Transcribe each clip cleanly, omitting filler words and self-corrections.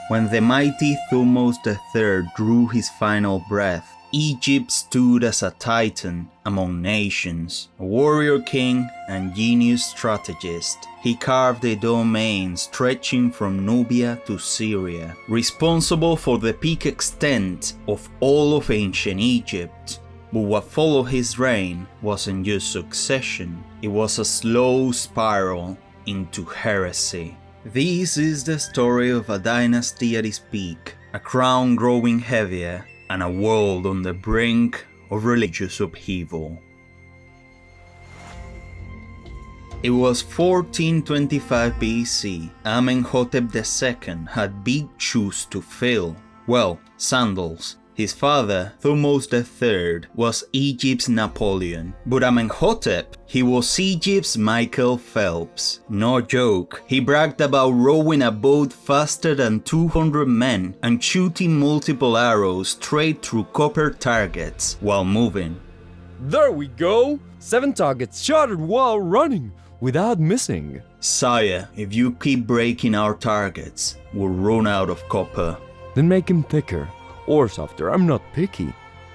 When the mighty Thutmose III drew his final breath, Egypt stood as a titan among nations, a warrior king and genius strategist. He carved a domain stretching from Nubia to Syria, responsible for the peak extent of all of ancient Egypt. But what followed his reign wasn't just succession, it was a slow spiral into heresy. This is the story of a dynasty at its peak, a crown growing heavier, and a world on the brink of religious upheaval. It was 1425 BC. Amenhotep II had big shoes to fill. Well, sandals. His father, Thutmose III, was Egypt's Napoleon, but Amenhotep, he was Egypt's Michael Phelps. No joke, he bragged about rowing a boat faster than 200 men and shooting multiple arrows straight through copper targets while moving. There we go! 7 targets shot while running, without missing. Sire, if you keep breaking our targets, we'll run out of copper. Then make him thicker. Or softer, I'm not picky.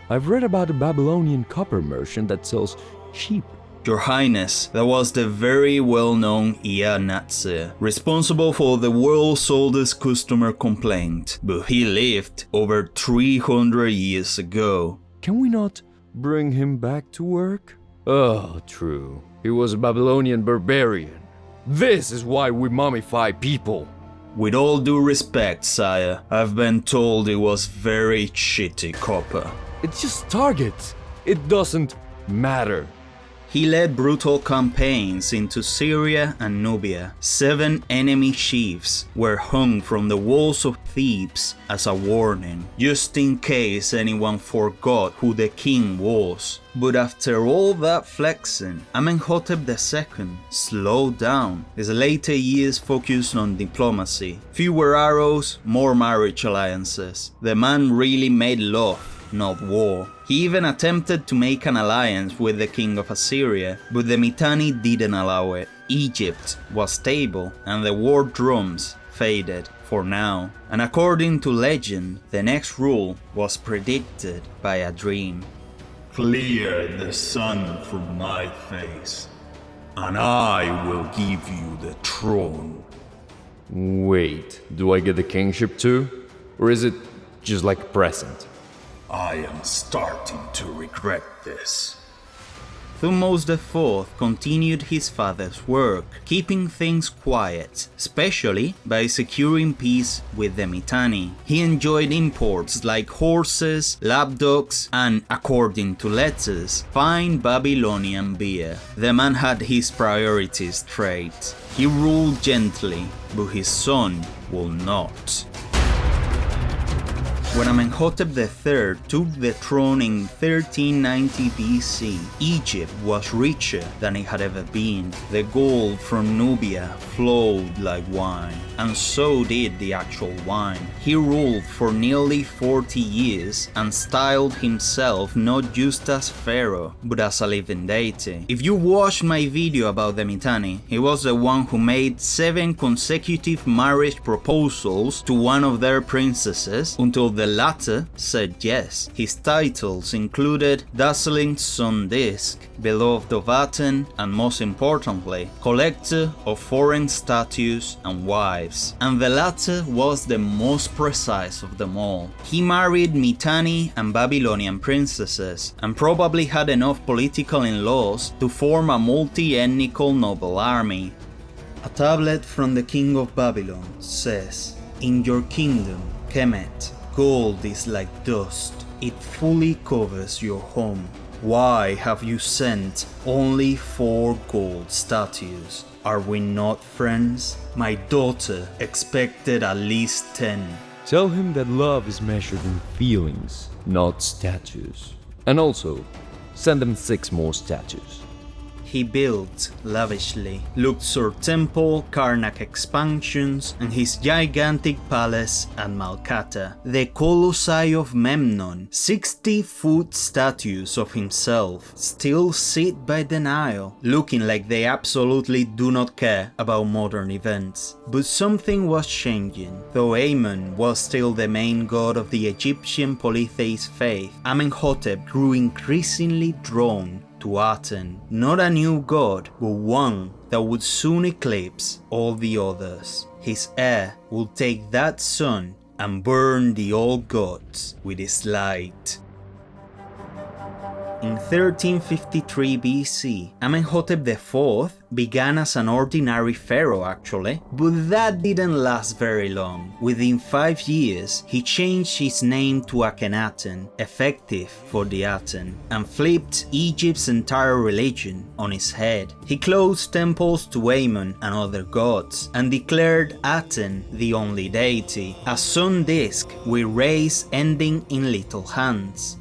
I've read about a Babylonian copper merchant that sells sheep. Your Highness, that was the very well-known Akhenaten, responsible for the world's oldest customer complaint, but he lived over 300 years ago. Can we not bring him back to work? Oh, true. He was a Babylonian barbarian. This is why we mummify people. With all due respect, sire, I've been told it was very shitty copper. It's just targets. It doesn't matter. He led brutal campaigns into Syria and Nubia. 7 enemy chiefs were hung from the walls of Thebes as a warning, just in case anyone forgot who the king was. But after all that flexing, Amenhotep II slowed down. His later years focused on diplomacy. Fewer arrows, more marriage alliances. The man really made love, not war. He even attempted to make an alliance with the king of Assyria, but the Mitanni didn't allow it. Egypt was stable, and the war drums faded for now. And according to legend, the next rule was predicted by a dream. Clear the sun from my face, and I will give you the throne. Wait, do I get the kingship too? Or is it just like a present? I am starting to regret this. Thutmose IV continued his father's work, keeping things quiet, especially by securing peace with the Mitanni. He enjoyed imports like horses, lapdogs, and, according to letters, fine Babylonian beer. The man had his priorities straight. He ruled gently, but his son will not. When Amenhotep III took the throne in 1390 BC, Egypt was richer than it had ever been. The gold from Nubia flowed like wine, and so did the actual wine. He ruled for nearly 40 years and styled himself not just as pharaoh, but as a living deity. If you watched my video about the Mitanni, he was the one who made 7 consecutive marriage proposals to one of their princesses until the latter said yes. His titles included Dazzling Sun Disk, Beloved of Aten, and most importantly, Collector of Foreign Statues and Wives. And the latter was the most precise of them all. He married Mitanni and Babylonian princesses, and probably had enough political in-laws to form a multi-ethnical noble army. A tablet from the king of Babylon says, "In your kingdom, Kemet, gold is like dust, it fully covers your home. Why have you sent only 4 gold statues? Are we not friends? My daughter expected at least 10. Tell him that love is measured in feelings, not statues. And also, send them 6 more statues. he built lavishly. Luxor Temple, Karnak expansions, and his gigantic palace at Malkata. The Colossi of Memnon, 60-foot statues of himself, still sit by the Nile, looking like they absolutely do not care about modern events. But something was changing. Though Amon was still the main god of the Egyptian polytheist faith, Amenhotep grew increasingly drawn to Aten, not a new god, but one that would soon eclipse all the others. His heir would take that sun and burn the old gods with his light. In 1353 BC, Amenhotep IV began as an ordinary pharaoh actually, but that didn't last very long. Within 5 years, he changed his name to Akhenaten, effective for the Aten, and flipped Egypt's entire religion on its head. He closed temples to Amon and other gods, and declared Aten the only deity, a sun disk with rays ending in little hands.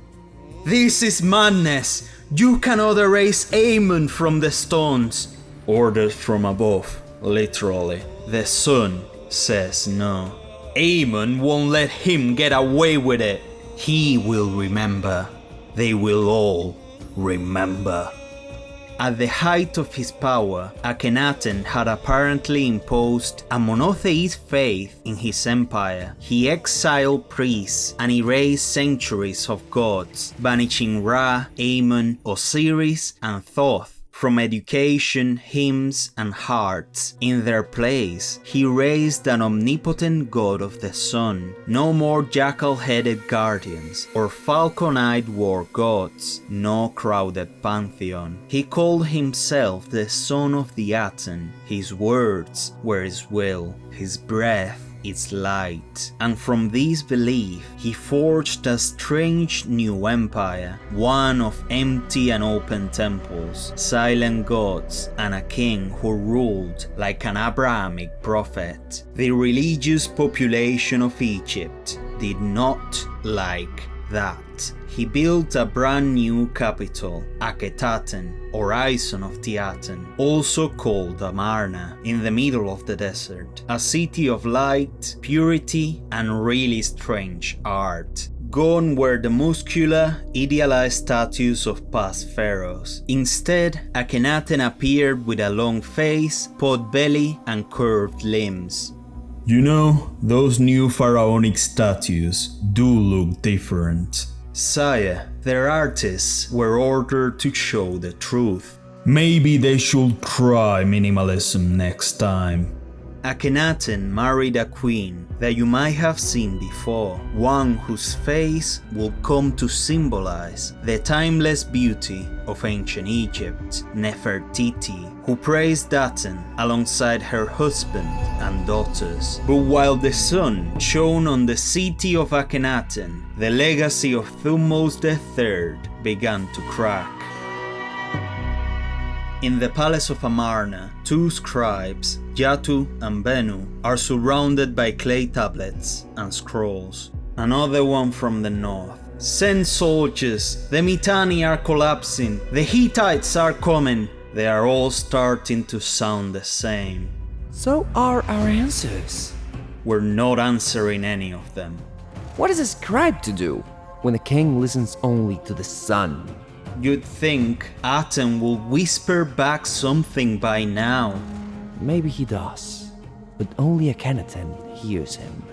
"This is madness! You cannot erase Amon from the stones!" Orders from above, literally. The sun says no. Amon won't let him get away with it. He will remember. They will all remember. At the height of his power, Akhenaten had apparently imposed a monotheist faith in his empire. He exiled priests and erased centuries of gods, banishing Ra, Amon, Osiris, and Thoth from education, hymns, and hearts. In their place, he raised an omnipotent god of the sun. No more jackal-headed guardians or falcon-eyed war gods, no crowded pantheon. He called himself the son of the Aten. His words were his will, his breath its light, and from this belief he forged a strange new empire, one of empty and open temples, silent gods, and a king who ruled like an Abrahamic prophet. The religious population of Egypt did not like that. He built a brand new capital, Akhenaten, or Ison of the Aten, also called Amarna, in the middle of the desert, a city of light, purity, and really strange art. Gone were the muscular, idealized statues of past pharaohs. Instead, Akhenaten appeared with a long face, pot belly, and curved limbs. You know, those new pharaonic statues do look different. Sire, their artists were ordered to show the truth. Maybe they should try minimalism next time. Akhenaten married a queen that you might have seen before, one whose face will come to symbolize the timeless beauty of ancient Egypt, Nefertiti, who praised Aten alongside her husband and daughters. But while the sun shone on the city of Akhenaten, the legacy of Thutmose III began to crack. In the palace of Amarna, 2 scribes, Yatu and Benu, are surrounded by clay tablets and scrolls. Another one from the north. "Send soldiers, the Mitanni are collapsing, the Hittites are coming." They are all starting to sound the same. So are our answers. We're not answering any of them. What is a scribe to do when the king listens only to the sun? You'd think Aten will whisper back something by now. Maybe he does, but only Akhenaten hears him.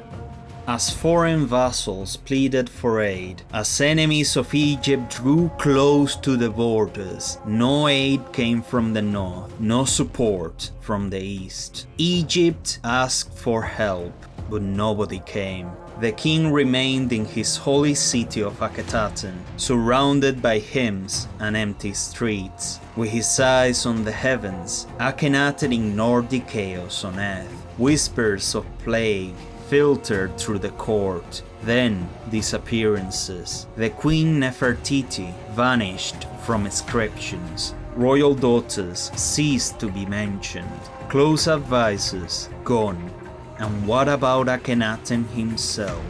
As foreign vassals pleaded for aid, as enemies of Egypt drew close to the borders, no aid came from the north, no support from the east. Egypt asked for help, but nobody came. The king remained in his holy city of Akhenaten, surrounded by hymns and empty streets. With his eyes on the heavens, Akhenaten ignored the chaos on earth. Whispers of plague filtered through the court, then disappearances. The queen Nefertiti vanished from inscriptions. Royal daughters ceased to be mentioned. Close advisors gone. And what about Akhenaten himself?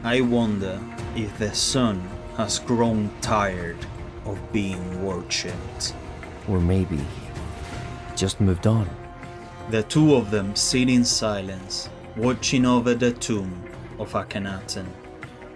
I wonder if the sun has grown tired of being worshipped. Or maybe just moved on. The two of them sit in silence, watching over the tomb of Akhenaten.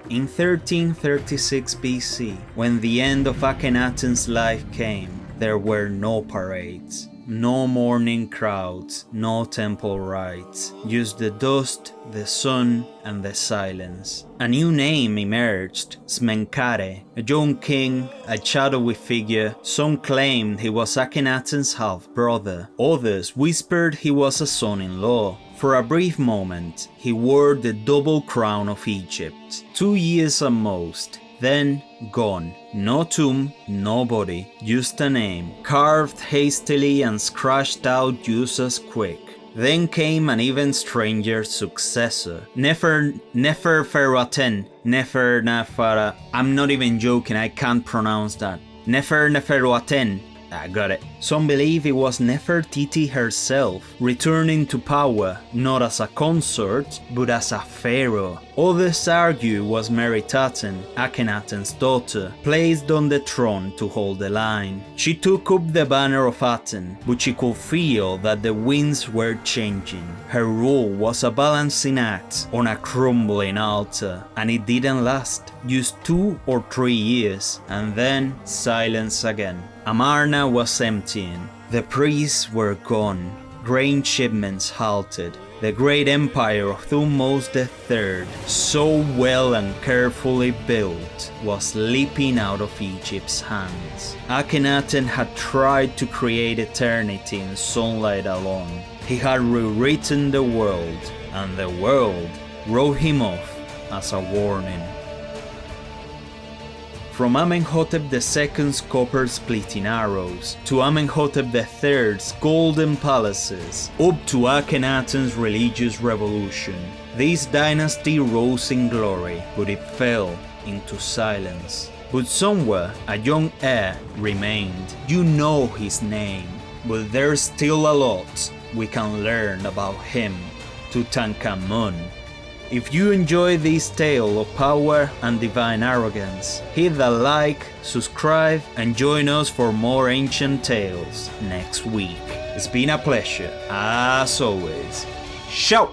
In 1336 BC, when the end of Akhenaten's life came, there were no parades, no mourning crowds, no temple rites, just the dust, the sun, and the silence. A new name emerged, Smenkhare, a young king, a shadowy figure. Some claimed he was Akhenaten's half-brother, others whispered he was a son-in-law. For a brief moment, he wore the double crown of Egypt, 2 years at most, then gone. No tomb, no body, just a name, carved hastily and scratched out just as quick. Then came an even stranger successor, pharaoh Aten, I'm not even joking, I can't pronounce that. Pharaoh Aten. I got it. Some believe it was Nefertiti herself, returning to power not as a consort, but as a pharaoh. Others argue it was Aten, Akhenaten's daughter, placed on the throne to hold the line. She took up the banner of Aten, but she could feel that the winds were changing. Her rule was a balancing act on a crumbling altar, and it didn't last. Just 2 or 3 years, and then silence again. Amarna was emptying. The priests were gone. Grain shipments halted. The great empire of Thutmose III, so well and carefully built, was slipping out of Egypt's hands. Akhenaten had tried to create eternity in sunlight alone. He had rewritten the world, and the world wrote him off as a warning. From Amenhotep II's copper-splitting arrows, to Amenhotep III's golden palaces, up to Akhenaten's religious revolution, this dynasty rose in glory, but it fell into silence. But somewhere, a young heir remained. You know his name, but there's still a lot we can learn about him, Tutankhamun. If you enjoy this tale of power and divine arrogance, hit the like, subscribe, and join us for more ancient tales next week. It's been a pleasure, as always. Ciao!